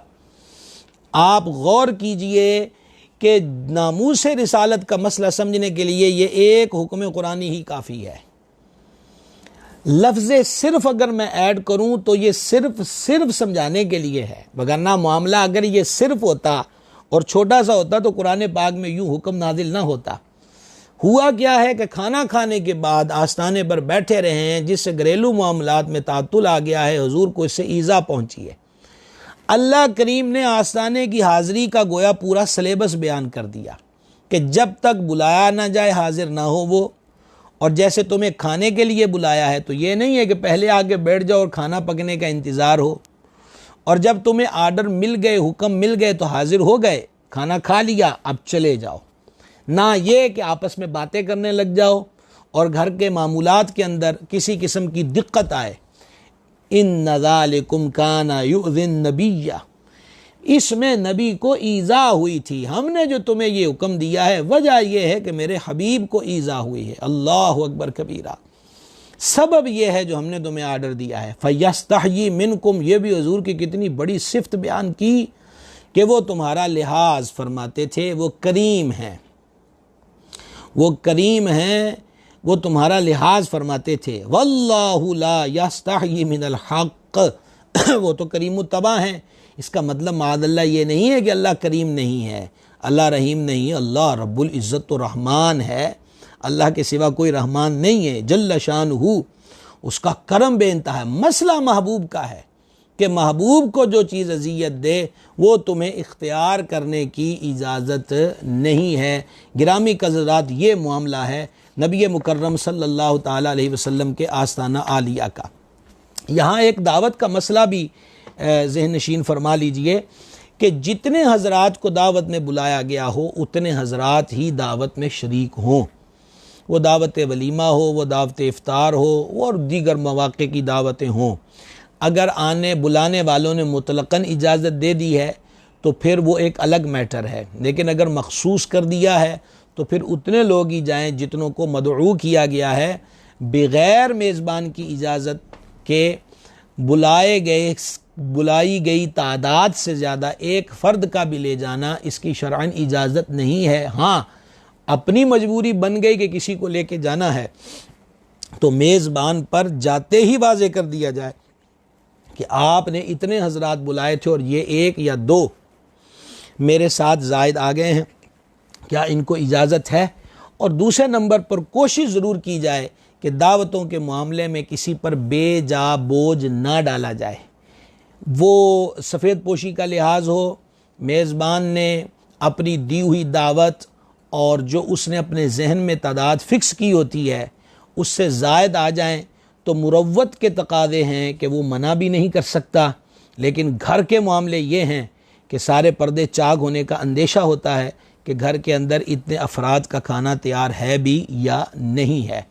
آپ غور کیجئے کہ ناموس رسالت کا مسئلہ سمجھنے کے لیے یہ ایک حکم قرآنی ہی کافی ہے۔ لفظ صرف اگر میں ایڈ کروں تو یہ صرف سمجھانے کے لیے ہے، وگرنہ معاملہ اگر یہ صرف ہوتا اور چھوٹا سا ہوتا تو قرآن پاک میں یوں حکم نازل نہ ہوتا۔ ہوا کیا ہے کہ کھانا کھانے کے بعد آستانے پر بیٹھے رہے ہیں، جس سے گھریلو معاملات میں تعطل آ گیا ہے، حضور کو اس سے ایذا پہنچی ہے۔ اللہ کریم نے آستانے کی حاضری کا گویا پورا سلیبس بیان کر دیا کہ جب تک بلایا نہ جائے حاضر نہ ہو وہ، اور جیسے تمہیں کھانے کے لیے بلایا ہے تو یہ نہیں ہے کہ پہلے آگے بیٹھ جاؤ اور کھانا پکنے کا انتظار ہو، اور جب تمہیں آرڈر مل گئے، حکم مل گئے تو حاضر ہو گئے، کھانا کھا لیا اب چلے جاؤ، نہ یہ کہ آپس میں باتیں کرنے لگ جاؤ اور گھر کے معمولات کے اندر کسی قسم کی دقت آئے۔ ان ذالکم کان یؤذی النبی، اس میں نبی کو ایذا ہوئی تھی، ہم نے جو تمہیں یہ حکم دیا ہے وجہ یہ ہے کہ میرے حبیب کو ایذا ہوئی ہے۔ اللہ اکبر کبیرہ، سبب یہ ہے جو ہم نے تمہیں آرڈر دیا ہے۔ فیستحیی منکم، یہ بھی حضور کی کتنی بڑی صفت بیان کی کہ وہ تمہارا لحاظ فرماتے تھے، وہ کریم ہیں، وہ کریم ہیں، وہ تمہارا لحاظ فرماتے تھے۔ واللہ لا یستحیی من الحق، وہ تو کریم الطبع ہیں۔ اس کا مطلب معاذ اللہ یہ نہیں ہے کہ اللہ کریم نہیں ہے، اللہ رحیم نہیں ہے، اللہ رب العزت تو رحمان ہے، اللہ کے سوا کوئی رحمان نہیں ہے، جل شانہ، اس کا کرم بے انتہا ہے۔ مسئلہ محبوب کا ہے کہ محبوب کو جو چیز اذیت دے وہ تمہیں اختیار کرنے کی اجازت نہیں ہے۔ گرامی حضرات، یہ معاملہ ہے نبی مکرم صلی اللہ تعالی علیہ وسلم کے آستانہ عالیہ کا۔ یہاں ایک دعوت کا مسئلہ بھی ذہن نشین فرما لیجئے کہ جتنے حضرات کو دعوت میں بلایا گیا ہو اتنے حضرات ہی دعوت میں شریک ہوں، وہ دعوت ولیمہ ہو، وہ دعوت افطار ہو، اور دیگر مواقع کی دعوتیں ہوں۔ اگر بلانے والوں نے مطلقاً اجازت دے دی ہے تو پھر وہ ایک الگ میٹر ہے، لیکن اگر مخصوص کر دیا ہے تو پھر اتنے لوگ ہی جائیں جتنوں کو مدعو کیا گیا ہے، بغیر میزبان کی اجازت کے بلائی گئی تعداد سے زیادہ ایک فرد کا بھی لے جانا اس کی شرعاً اجازت نہیں ہے۔ ہاں، اپنی مجبوری بن گئی کہ کسی کو لے کے جانا ہے تو میزبان پر جاتے ہی واضح کر دیا جائے کہ آپ نے اتنے حضرات بلائے تھے اور یہ ایک یا دو میرے ساتھ زائد آ گئے ہیں، کیا ان کو اجازت ہے؟ اور دوسرے نمبر پر کوشش ضرور کی جائے کہ دعوتوں کے معاملے میں کسی پر بے جا بوجھ نہ ڈالا جائے، وہ سفید پوشی کا لحاظ ہو، میزبان نے اپنی دی ہوئی دعوت اور جو اس نے اپنے ذہن میں تعداد فکس کی ہوتی ہے اس سے زائد آ جائیں تو مروت کے تقاضے ہیں کہ وہ منع بھی نہیں کر سکتا، لیکن گھر کے معاملے یہ ہیں کہ سارے پردے چاک ہونے کا اندیشہ ہوتا ہے کہ گھر کے اندر اتنے افراد کا کھانا تیار ہے بھی یا نہیں ہے۔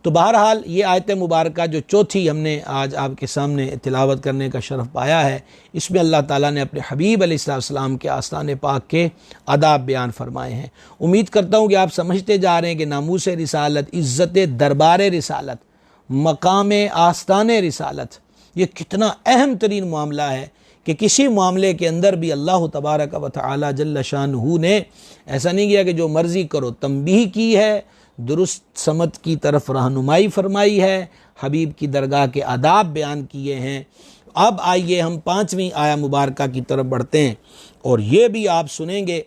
تو بہرحال یہ آیت مبارکہ جو چوتھی ہم نے آج آپ کے سامنے تلاوت کرنے کا شرف پایا ہے، اس میں اللہ تعالیٰ نے اپنے حبیب علیہ السلام کے آستان پاک کے آداب بیان فرمائے ہیں۔ امید کرتا ہوں کہ آپ سمجھتے جا رہے ہیں کہ ناموس رسالت، عزت دربار رسالت، مقام آستان رسالت یہ کتنا اہم ترین معاملہ ہے کہ کسی معاملے کے اندر بھی اللہ تبارک و تعالی جل شانہ نے ایسا نہیں کیا کہ جو مرضی کرو، تنبیہ کی ہے، درست سمت کی طرف رہنمائی فرمائی ہے، حبیب کی درگاہ کے آداب بیان کیے ہیں، اب آئیے ہم 5ویں آیا مبارکہ کی طرف بڑھتے ہیں، اور یہ بھی آپ سنیں گے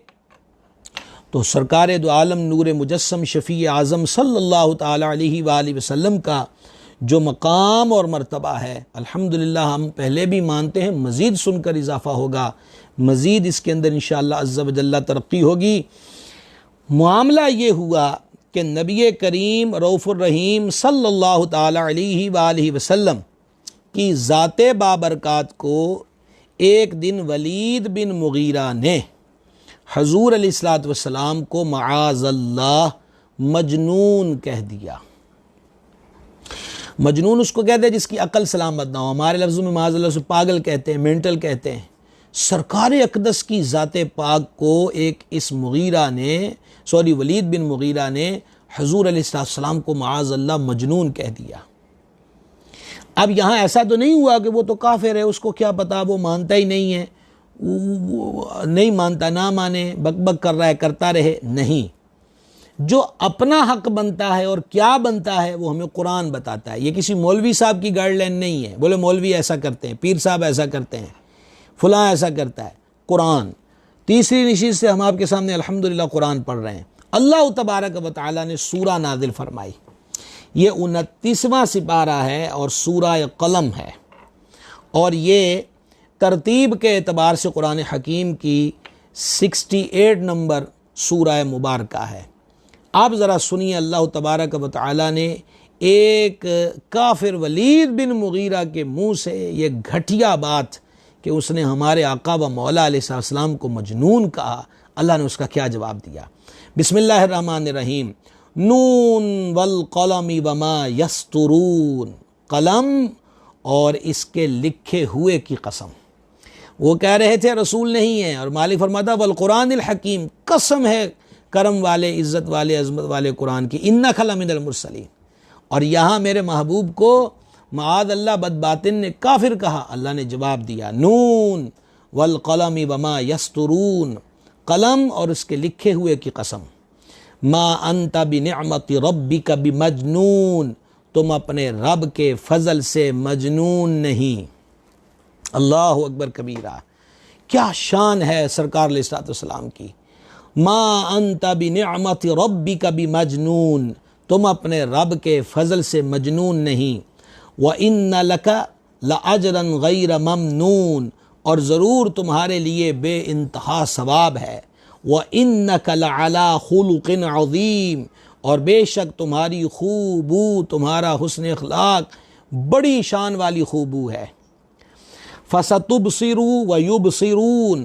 تو سرکار دو عالم نور مجسم شفیع اعظم صلی اللہ تعالی علیہ وآلہ وسلم کا جو مقام اور مرتبہ ہے، الحمدللہ ہم پہلے بھی مانتے ہیں، مزید سن کر اضافہ ہوگا، مزید اس کے اندر انشاءاللہ عز و جل ترقی ہوگی۔ معاملہ یہ ہوا کہ نبی کریم رؤوف الرحیم صلی اللہ تعالی علیہ وآلہ وسلم کی ذات بابرکات کو ایک دن ولید بن مغیرہ نے حضور علیہ الصلوۃ والسلام کو معاذ اللہ مجنون کہہ دیا۔ مجنون اس کو کہتے ہیں جس کی عقل سلامت نہ ہو، ہمارے لفظوں میں معاذ اللہ سے پاگل کہتے ہیں، مینٹل کہتے ہیں۔ سرکار اقدس کی ذات پاک کو ایک اس ولید بن مغیرہ نے حضور علیہ السلام کو معاذ اللہ مجنون کہہ دیا۔ اب یہاں ایسا تو نہیں ہوا کہ وہ تو کافر ہے، اس کو کیا پتا، وہ مانتا ہی نہیں ہے، نہیں مانتا نہ مانے، بک بک کر رہا ہے کرتا رہے، نہیں۔ جو اپنا حق بنتا ہے اور کیا بنتا ہے وہ ہمیں قرآن بتاتا ہے۔ یہ کسی مولوی صاحب کی گائیڈ لائن نہیں ہے، بولے مولوی ایسا کرتے ہیں، پیر صاحب ایسا کرتے ہیں، فلاں ایسا کرتا ہے۔ قرآن تیسری نشست سے ہم آپ کے سامنے الحمدللہ قرآن پڑھ رہے ہیں۔ اللہ تبارک و تعالی نے سورہ نازل فرمائی، یہ 29واں سپارہ ہے اور سورہ قلم ہے، اور یہ ترتیب کے اعتبار سے قرآن حکیم کی 68 نمبر سورہ مبارکہ ہے۔ آپ ذرا سنیے، اللہ تبارک و تعالی نے ایک کافر ولید بن مغیرہ کے منہ سے یہ گھٹیا بات کہ اس نے ہمارے آقا و مولا علیہ السلام کو مجنون کہا، اللہ نے اس کا کیا جواب دیا۔ بسم اللہ الرحمن الرحیم۔ نون والقلم وما یسطرون، قلم اور اس کے لکھے ہوئے کی قسم۔ وہ کہہ رہے تھے رسول نہیں ہیں، اور مالک فرماتا والقرآن الحکیم، قسم ہے کرم والے، عزت والے، عظمت والے قرآن کی، انک لمن المرسلین۔ اور یہاں میرے محبوب کو معاذ اللہ بدباطن نے کافر کہا، اللہ نے جواب دیا نون والقلم وما یسطرون، قلم اور اس کے لکھے ہوئے کی قسم، ما انت بنعمت ربک بمجنون، تم اپنے رب کے فضل سے مجنون نہیں۔ اللہ اکبر کبیرہ، کیا شان ہے سرکار علیہ السلام کی۔ ما انت بنعمت ربک بمجنون، تم اپنے رب کے فضل سے مجنون نہیں۔ وَإِنَّ لَكَ لَأَجْرًا غَيْرَ مَمْنُونَ، اور ضرور تمہارے لیے بے انتہا ثواب ہے۔ وَإِنَّكَ لَعَلَىٰ خُلُقٍ عَظِيمٍ، اور بے شک تمہاری خوبو، تمہارا حسن اخلاق بڑی شان والی خوبو ہے۔ فَسَتُبْصِرُ وَيُبْصِرُونَ،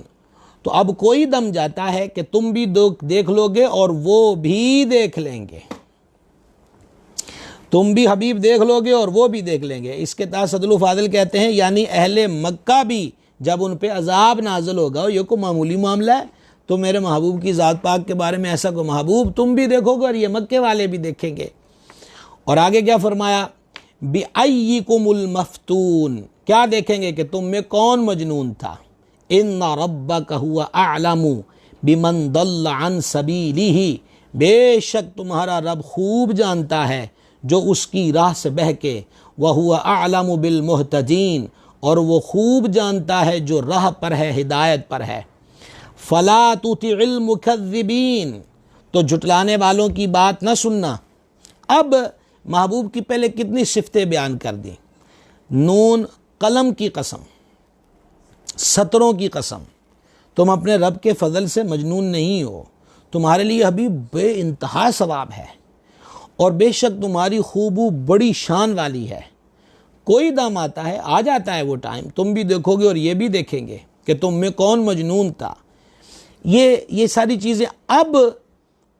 تو اب کوئی دم جاتا ہے کہ تم بھی دیکھ لو گے اور وہ بھی دیکھ لیں گے، تم بھی حبیب دیکھ لو گے اور وہ بھی دیکھ لیں گے۔ اس کے تحت صدر فاضل کہتے ہیں یعنی اہل مکہ بھی جب ان پہ عذاب نازل ہوگا، یہ کوئی معمولی معاملہ ہے تو میرے محبوب کی ذات پاک کے بارے میں ایسا کوئی محبوب تم بھی دیکھو گے اور یہ مکے والے بھی دیکھیں گے۔ اور آگے کیا فرمایا، بِأَيِّكُمُ الْمَفْتُونَ، کیا دیکھیں گے کہ تم میں کون مجنون تھا۔ إِنَّ رَبَّكَ هُوَ أَعْلَمُ بِمَنْ ضَلَّ عَنْ سَبِيلِهِ، بے شک تمہارا رب خوب جانتا ہے جو اس کی راہ سے بہکے، وَهُوَ أَعْلَمُ بِالْمُهْتَدِينَ، اور وہ خوب جانتا ہے جو راہ پر ہے، ہدایت پر ہے۔ فَلَا تُطِعِ الْمُكَذِّبِينَ، تو جھٹلانے والوں کی بات نہ سننا۔ اب محبوب کی پہلے کتنی صفتیں بیان کر دیں، نون قلم کی قسم، سطروں کی قسم، تم اپنے رب کے فضل سے مجنون نہیں ہو، تمہارے لیے حبیب بے انتہا ثواب ہے، اور بے شک تمہاری خوبو بڑی شان والی ہے۔ کوئی دم آتا ہے، آ جاتا ہے وہ ٹائم، تم بھی دیکھو گے اور یہ بھی دیکھیں گے کہ تم میں کون مجنون تھا۔ یہ ساری چیزیں اب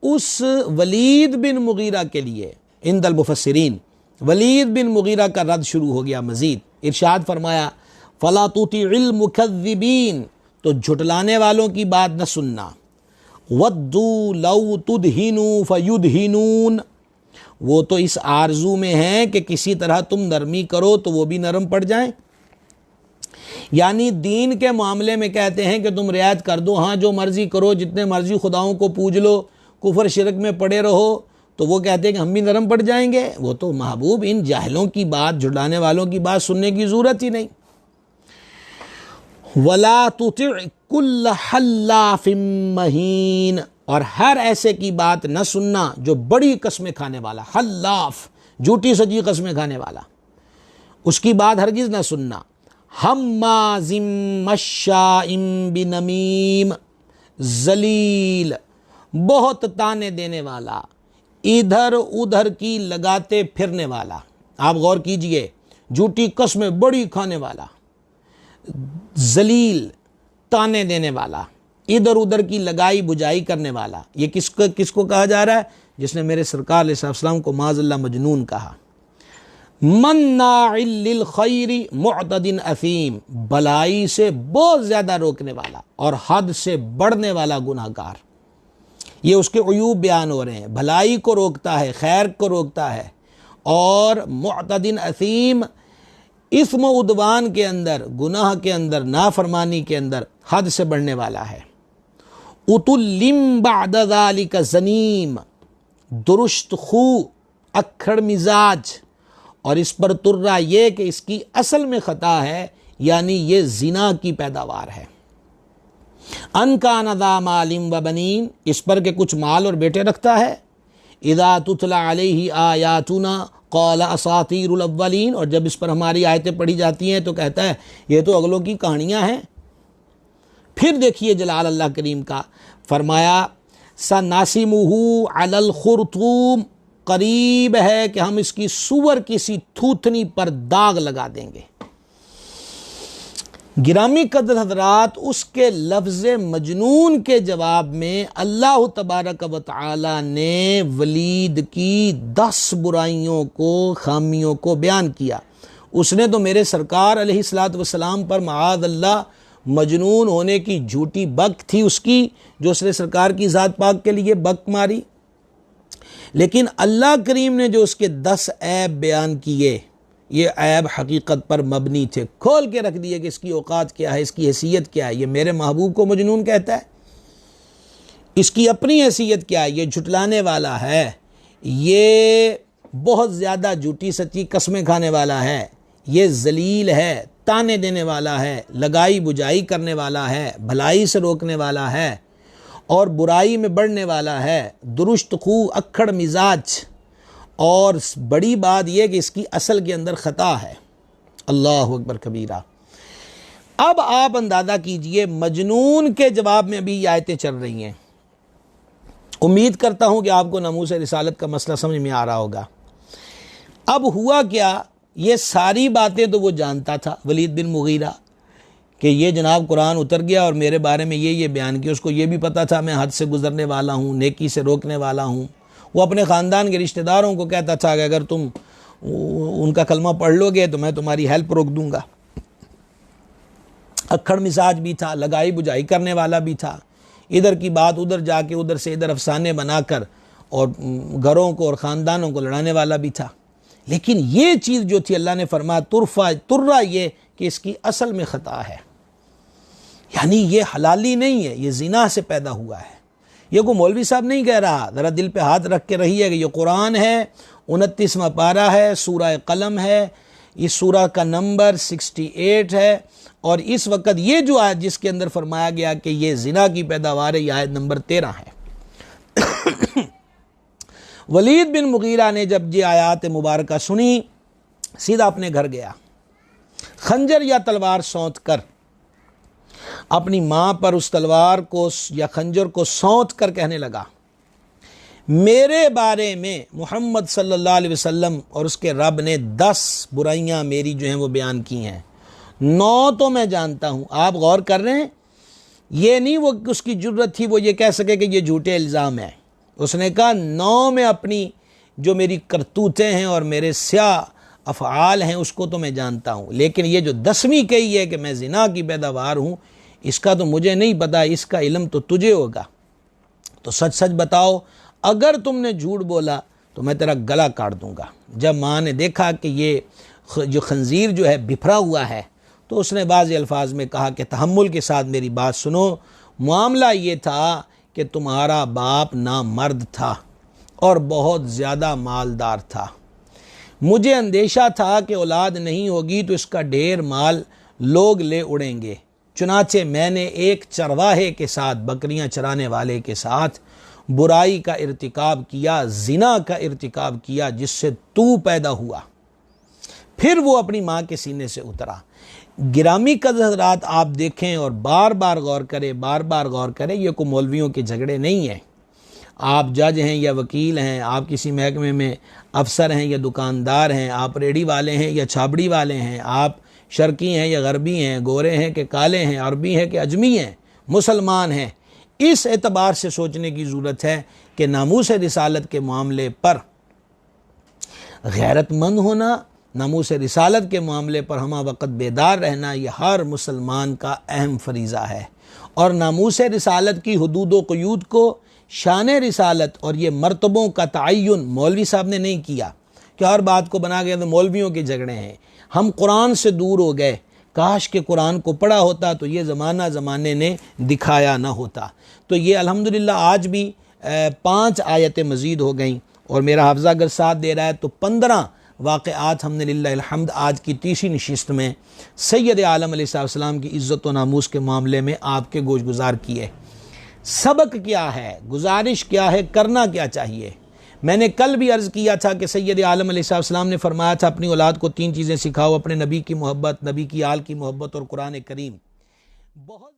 اس ولید بن مغیرہ کے لیے عند المفسرین، ولید بن مغیرہ کا رد شروع ہو گیا۔ مزید ارشاد فرمایا فَلَا تُطِعِ الْمُكَذِّبِينَ، تو جھٹلانے والوں کی بات نہ سننا۔ وَدُّوا لَوْ تُدْهِنُوا فَيُدْهِنُونَ، وہ تو اس آرزو میں ہیں کہ کسی طرح تم نرمی کرو تو وہ بھی نرم پڑ جائیں۔ یعنی دین کے معاملے میں کہتے ہیں کہ تم رعایت کر دو، ہاں جو مرضی کرو، جتنے مرضی خداؤں کو پوج لو، کفر شرک میں پڑے رہو، تو وہ کہتے ہیں کہ ہم بھی نرم پڑ جائیں گے۔ وہ تو محبوب ان جاہلوں کی بات، جھٹلانے والوں کی بات سننے کی ضرورت ہی نہیں۔ وَلَا تُطِعْ كُلَّ حَلَّافٍ مَّہِین، اور ہر ایسے کی بات نہ سننا جو بڑی قسمیں کھانے والا، حلاف جھوٹی سچی قسمیں کھانے والا، اس کی بات ہرگز نہ سننا۔ ہمازٍ مشاء بنمیم، ذلیل، بہت تانے دینے والا، ادھر ادھر کی لگاتے پھرنے والا۔ آپ غور کیجئے، جھوٹی قسمیں بڑی کھانے والا، ذلیل، تانے دینے والا، ادھر ادھر کی لگائی بجائی کرنے والا۔ یہ کس کو کہا جا رہا ہے؟ جس نے میرے سرکار علیہ السلام کو معاذ اللہ مجنون کہا۔ مناع للخیر معتد اثیم، بھلائی سے بہت زیادہ روکنے والا اور حد سے بڑھنے والا گناہ گار۔ یہ اس کے عیوب بیان ہو رہے ہیں، بھلائی کو روکتا ہے، خیر کو روکتا ہے، اور معتد اثیم، اثم و عدوان کے اندر، گناہ کے اندر، نافرمانی کے اندر حد سے بڑھنے والا ہے۔ اتلم بعد ذلک زنیم، درشت خو، اکھڑ مزاج، اور اس پر ترا یہ کہ اس کی اصل میں خطا ہے، یعنی یہ زنا کی پیداوار ہے۔ ان کان ذا مال و بنین، اس پر کہ کچھ مال اور بیٹے رکھتا ہے۔ اذا تتلی علیہ آیاتنا قال اساطیر الاولین، اور جب اس پر ہماری آیتیں پڑھی جاتی ہیں تو کہتا ہے یہ تو اگلوں کی کہانیاں ہیں۔ پھر دیکھیے جلال اللہ کریم کا، فرمایا سناسمہ علی الخرطوم، قریب ہے کہ ہم اس کی سور کسی تھوتنی پر داغ لگا دیں گے۔ گرامی قدر حضرات، اس کے لفظ مجنون کے جواب میں اللہ تبارک و تعالی نے ولید کی 10 برائیوں کو، خامیوں کو بیان کیا۔ اس نے تو میرے سرکار علیہ الصلوۃ والسلام پر معاذ اللہ مجنون ہونے کی جھوٹی بک تھی اس کی، جو اس نے سرکار کی ذات پاک کے لیے بک ماری، لیکن اللہ کریم نے جو اس کے 10 عیب بیان کیے، یہ عیب حقیقت پر مبنی تھے، کھول کے رکھ دیے کہ اس کی اوقات کیا ہے، اس کی حیثیت کیا ہے۔ یہ میرے محبوب کو مجنون کہتا ہے، اس کی اپنی حیثیت کیا ہے، یہ جھٹلانے والا ہے، یہ بہت زیادہ جھوٹی سچی قسمیں کھانے والا ہے، یہ ذلیل ہے، تانے دینے والا ہے، لگائی بجائی کرنے والا ہے، بھلائی سے روکنے والا ہے، اور برائی میں بڑھنے والا ہے، درشت خو، اکھڑ مزاج، اور بڑی بات یہ کہ اس کی اصل کے اندر خطا ہے۔ اللہ اکبر کبیرہ۔ اب آپ اندازہ کیجئے، مجنون کے جواب میں ابھی یہ آیتیں چل رہی ہیں۔ امید کرتا ہوں کہ آپ کو ناموس رسالت کا مسئلہ سمجھ میں آ رہا ہوگا۔ اب ہوا کیا، یہ ساری باتیں تو وہ جانتا تھا ولید بن مغیرہ، کہ یہ جناب قرآن اتر گیا اور میرے بارے میں یہ بیان کیا۔ اس کو یہ بھی پتا تھا میں حد سے گزرنے والا ہوں، نیکی سے روکنے والا ہوں۔ وہ اپنے خاندان کے رشتہ داروں کو کہتا تھا کہ اگر تم ان کا کلمہ پڑھ لو گے تو میں تمہاری ہیلپ روک دوں گا۔ اکھڑ مزاج بھی تھا، لگائی بجائی کرنے والا بھی تھا، ادھر کی بات ادھر جا کے ادھر سے ادھر افسانے بنا کر اور گھروں کو اور خاندانوں کو لڑانے والا بھی تھا۔ لیکن یہ چیز جو تھی، اللہ نے فرمایا ترا یہ کہ اس کی اصل میں خطا ہے، یعنی یہ حلالی نہیں ہے، یہ زنا سے پیدا ہوا ہے۔ یہ کوئی مولوی صاحب نہیں کہہ رہا، ذرا دل پہ ہاتھ رکھ کے رہیے کہ یہ قرآن ہے، 29واں پارہ ہے، سورہ قلم ہے، اس سورہ کا نمبر 68 ہے، اور اس وقت یہ جو آیت جس کے اندر فرمایا گیا کہ یہ زنا کی پیداوار ہے، یہ آیت نمبر 13 ہے۔ ولید بن مغیرہ نے جب یہ آیات مبارکہ سنی، سیدھا اپنے گھر گیا، خنجر یا تلوار سونت کر اپنی ماں پر اس تلوار کو یا خنجر کو سونت کر کہنے لگا، میرے بارے میں محمد صلی اللہ علیہ وسلم اور اس کے رب نے 10 برائیاں میری جو ہیں وہ بیان کی ہیں، 9 تو میں جانتا ہوں۔ آپ غور کر رہے ہیں، یہ نہیں وہ اس کی جرت تھی وہ یہ کہہ سکے کہ یہ جھوٹے الزام ہیں۔ اس نے کہا 9 میں اپنی جو میری کرتوتیں ہیں اور میرے سیاہ افعال ہیں اس کو تو میں جانتا ہوں، لیکن یہ جو 10ویں کہی ہے کہ میں زنا کی پیداوار ہوں، اس کا تو مجھے نہیں پتا، اس کا علم تو تجھے ہوگا۔ تو سچ سچ بتاؤ، اگر تم نے جھوٹ بولا تو میں تیرا گلا کاٹ دوں گا۔ جب ماں نے دیکھا کہ یہ جو خنزیر جو ہے بپھرا ہوا ہے، تو اس نے بعض الفاظ میں کہا کہ تحمل کے ساتھ میری بات سنو، معاملہ یہ تھا کہ تمہارا باپ نامرد تھا اور بہت زیادہ مالدار تھا، مجھے اندیشہ تھا کہ اولاد نہیں ہوگی تو اس کا ڈھیر مال لوگ لے اڑیں گے، چنانچہ میں نے ایک چرواہے کے ساتھ، بکریاں چرانے والے کے ساتھ برائی کا ارتکاب کیا، زنا کا ارتکاب کیا، جس سے تو پیدا ہوا۔ پھر وہ اپنی ماں کے سینے سے اترا۔ گرامی قدر حضرات آپ دیکھیں اور بار بار غور کریں، یہ کوئی مولویوں کے جھگڑے نہیں ہیں۔ آپ جج ہیں یا وکیل ہیں، آپ کسی محکمے میں افسر ہیں یا دکاندار ہیں، آپ ریڑھی والے ہیں یا چھابڑی والے ہیں، آپ شرقی ہیں یا غربی ہیں، گورے ہیں کہ کالے ہیں، عربی ہیں کہ اجمی ہیں، مسلمان ہیں، اس اعتبار سے سوچنے کی ضرورت ہے کہ ناموس رسالت کے معاملے پر غیرت مند ہونا، ناموس رسالت کے معاملے پر ہمہ وقت بیدار رہنا، یہ ہر مسلمان کا اہم فریضہ ہے۔ اور ناموس رسالت کی حدود و قیود کو، شان رسالت اور یہ مرتبوں کا تعین مولوی صاحب نے نہیں کیا کہ ہر بات کو بنا گیا تو مولویوں کے جھگڑے ہیں۔ ہم قرآن سے دور ہو گئے، کاش کہ قرآن کو پڑھا ہوتا تو یہ زمانے نے دکھایا نہ ہوتا۔ تو یہ الحمدللہ آج بھی 5 آیتیں مزید ہو گئیں، اور میرا حافظہ اگر ساتھ دے رہا ہے تو 15 واقعات ہم نے للہ الحمد آج کی 30ویں نشست میں سید عالم علیہ السلام کی عزت و ناموس کے معاملے میں آپ کے گوش گزار کیے۔ سبق کیا ہے، گزارش کیا ہے، کرنا کیا چاہیے؟ میں نے کل بھی عرض کیا تھا کہ سید عالم علیہ السلام نے فرمایا تھا اپنی اولاد کو 3 چیزیں سکھاؤ، اپنے نبی کی محبت، نبی کی آل کی محبت اور قرآن کریم۔ بہت